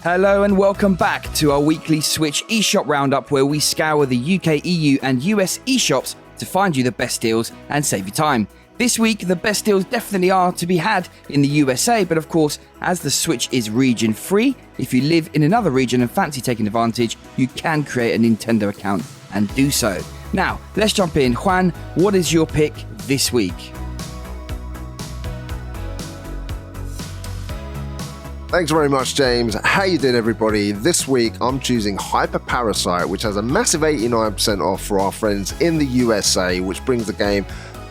Hello and welcome back to our weekly Switch eShop roundup where we scour the UK, EU and US eShops to find you the best deals and save you time. This week, the best deals definitely are to be had in the USA, but of course, as the Switch is region free, if you live in another region and fancy taking advantage, you can create a Nintendo account and do so. Now, let's jump in. Juan, what is your pick this week? Thanks very much, James. How you doing, everybody? This week, I'm choosing HyperParasite, which has a massive 89% off for our friends in the USA, which brings the game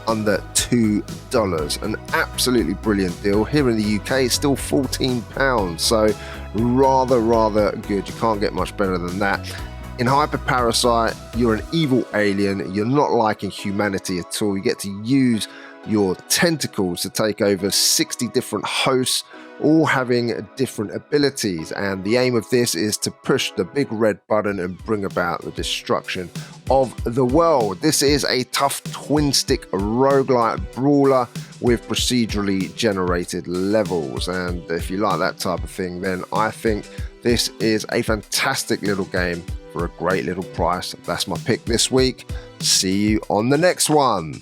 under $2. An absolutely brilliant deal. Here in the UK, it's still £14, so rather good. You can't get much better than that. In HyperParasite, you're an evil alien. You're not liking humanity at all. You get to use your tentacles to take over 60 different hosts, all having different abilities, and the aim of this is to push the big red button and bring about the destruction of the world. This is a tough twin-stick roguelite brawler with procedurally generated levels, and if you like that type of thing, then I think this is a fantastic little game for a great little price. That's my pick this week. See you on the next one.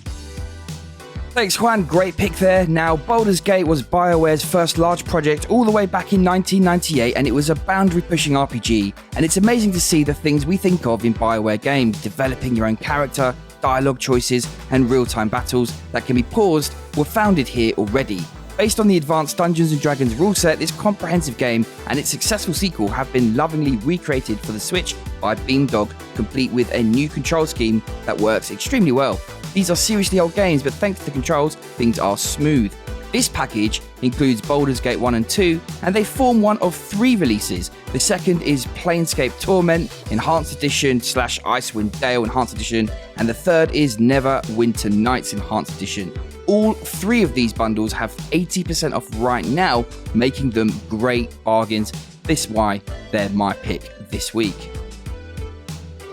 Thanks, Juan. Great pick there. Now, Baldur's Gate was BioWare's first large project all the way back in 1998, and it was a boundary-pushing RPG. And it's amazing to see the things we think of in BioWare games, developing your own character, dialogue choices, and real-time battles that can be paused, were founded here already. Based on the advanced Dungeons & Dragons rule set, this comprehensive game and its successful sequel have been lovingly recreated for the Switch by Beamdog, complete with a new control scheme that works extremely well. These are seriously old games, but thanks to the controls, things are smooth. This package includes Baldur's Gate 1 and 2, and they form one of 3 releases. The second is Planescape Torment Enhanced Edition / Icewind Dale Enhanced Edition, and the third is Neverwinter Nights Enhanced Edition. All 3 of these bundles have 80% off right now, making them great bargains. This is why they're my pick this week.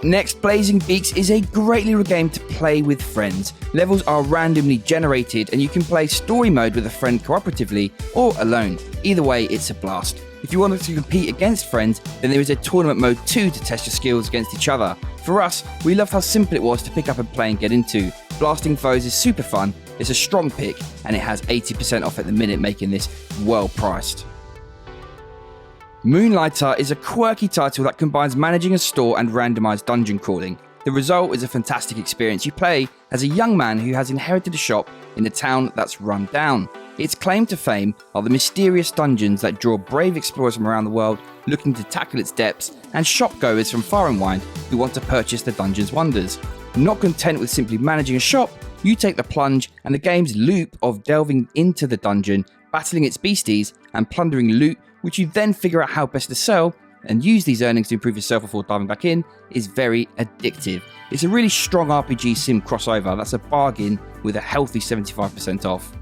Next, Blazing Beaks is a great little game to play with friends. Levels are randomly generated and you can play story mode with a friend cooperatively or alone. Either way, it's a blast. If you wanted to compete against friends, then there is a tournament mode too to test your skills against each other. For us, we loved how simple it was to pick up and play and get into. Blasting foes is super fun, it's a strong pick, and it has 80% off at the minute, making this well priced. Moonlighter is a quirky title that combines managing a store and randomized dungeon crawling. The result is a fantastic experience. You play as a young man who has inherited a shop in a town that's run down. Its claim to fame are the mysterious dungeons that draw brave explorers from around the world looking to tackle its depths, and shopgoers from far and wide who want to purchase the dungeon's wonders. Not content with simply managing a shop, you take the plunge and the game's loop of delving into the dungeon, battling its beasties, and plundering loot, which you then figure out how best to sell and use these earnings to improve yourself before diving back in, is very addictive. It's a really strong RPG sim crossover that's a bargain with a healthy 75% off.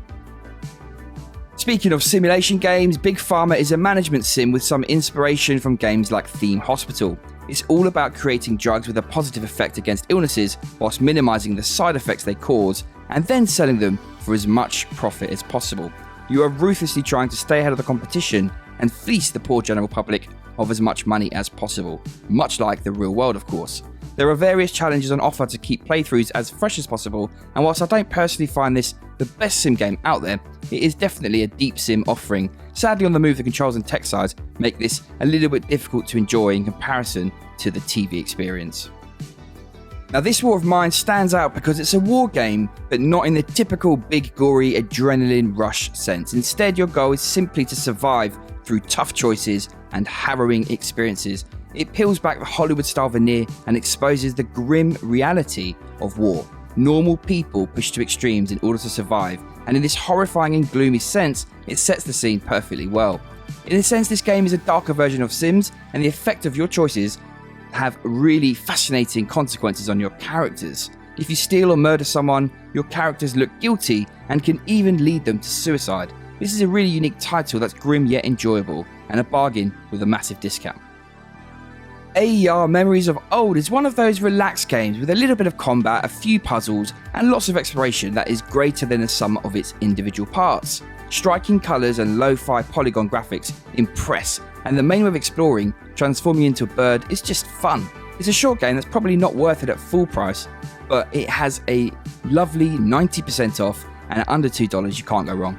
Speaking of simulation games, Big Pharma is a management sim with some inspiration from games like Theme Hospital. It's all about creating drugs with a positive effect against illnesses whilst minimizing the side effects they cause and then selling them for as much profit as possible. You are ruthlessly trying to stay ahead of the competition and fleece the poor general public of as much money as possible, much like the real world, of course. There are various challenges on offer to keep playthroughs as fresh as possible, and whilst I don't personally find this the best sim game out there, it is definitely a deep sim offering. Sadly, on the move, the controls and tech sides make this a little bit difficult to enjoy in comparison to the TV experience. Now, this war of mine stands out because it's a war game, but not in the typical big, gory, adrenaline rush sense. Instead, your goal is simply to survive through tough choices and harrowing experiences. It peels back the Hollywood-style veneer and exposes the grim reality of war. Normal people pushed to extremes in order to survive, and in this horrifying and gloomy sense, it sets the scene perfectly well. In a sense, this game is a darker version of Sims, and the effect of your choices have really fascinating consequences on your characters. If you steal or murder someone, your characters look guilty and can even lead them to suicide. This is a really unique title that's grim yet enjoyable, and a bargain with a massive discount. AER Memories of Old is one of those relaxed games with a little bit of combat, a few puzzles, and lots of exploration that is greater than the sum of its individual parts. Striking colours and lo-fi polygon graphics impress, and the main way of exploring, transforming into a bird, is just fun. It's a short game that's probably not worth it at full price, but it has a lovely 90% off, and at under $2 you can't go wrong.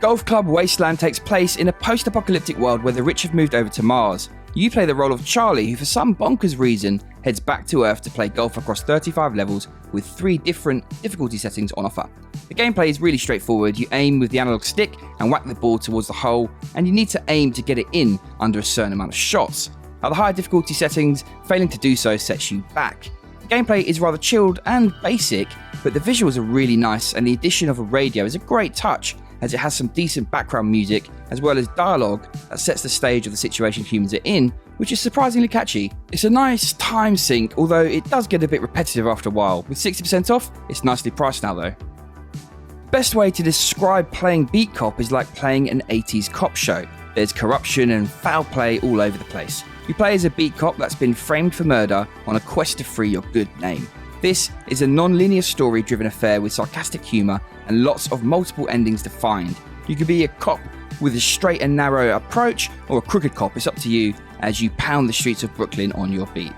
Golf Club Wasteland takes place in a post-apocalyptic world where the rich have moved over to Mars. You play the role of Charlie, who for some bonkers reason heads back to Earth to play golf across 35 levels with 3 different difficulty settings on offer. The gameplay is really straightforward. You aim with the analog stick and whack the ball towards the hole, and you need to aim to get it in under a certain amount of shots. At the higher difficulty settings, failing to do so sets you back. The gameplay is rather chilled and basic, but the visuals are really nice, and the addition of a radio is a great touch, as it has some decent background music as well as dialogue that sets the stage of the situation humans are in, which is surprisingly catchy. It's a nice time sink, although it does get a bit repetitive after a while. With 60% off, it's nicely priced now though. Best way to describe playing Beat Cop is like playing an 80s cop show. There's corruption and foul play all over the place. You play as a beat cop that's been framed for murder on a quest to free your good name. This is a non-linear story-driven affair with sarcastic humour and lots of multiple endings to find. You could be a cop with a straight and narrow approach, or a crooked cop, it's up to you, as you pound the streets of Brooklyn on your beat.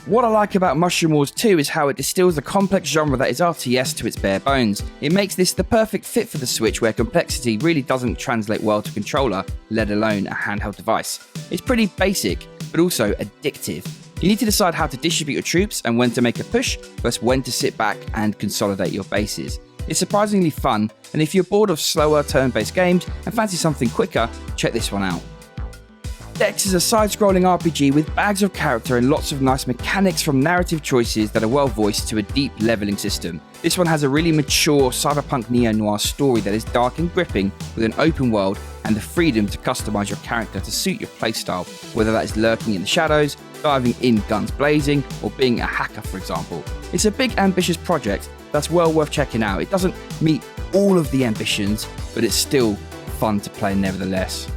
What I like about Mushroom Wars 2 is how it distills the complex genre that is RTS to its bare bones. It makes this the perfect fit for the Switch, where complexity really doesn't translate well to a controller, let alone a handheld device. It's pretty basic, but also addictive. You need to decide how to distribute your troops and when to make a push versus when to sit back and consolidate your bases. It's surprisingly fun, and if you're bored of slower turn-based games and fancy something quicker, check this one out. BEAKS is a side-scrolling RPG with bags of character and lots of nice mechanics, from narrative choices that are well voiced to a deep leveling system. This one has a really mature cyberpunk neo-noir story that is dark and gripping, with an open world and the freedom to customize your character to suit your playstyle, whether that is lurking in the shadows, diving in guns blazing, or being a hacker, for example. It's a big ambitious project that's well worth checking out. It doesn't meet all of the ambitions, but it's still fun to play nevertheless.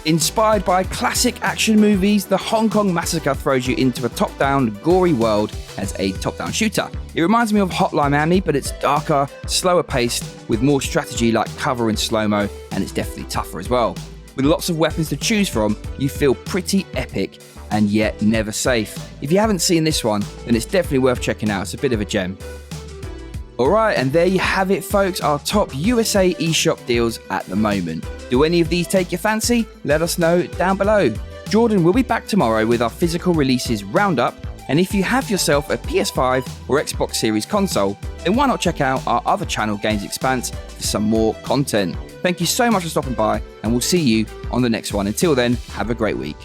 Inspired by classic action movies, the Hong Kong Massacre throws you into a top-down, gory world as a top-down shooter. It reminds me of Hotline Miami, but it's darker, slower paced, with more strategy like cover and slow-mo, and it's definitely tougher as well. With lots of weapons to choose from, you feel pretty epic and yet never safe. If you haven't seen this one, then it's definitely worth checking out. It's a bit of a gem. Alright, and there you have it folks, our top USA eShop deals at the moment. Do any of these take your fancy? Let us know down below. Jordan will be back tomorrow with our physical releases roundup, and if you have yourself a PS5 or Xbox Series console, then why not check out our other channel Games Expanse for some more content. Thank you so much for stopping by, and we'll see you on the next one. Until then, have a great week.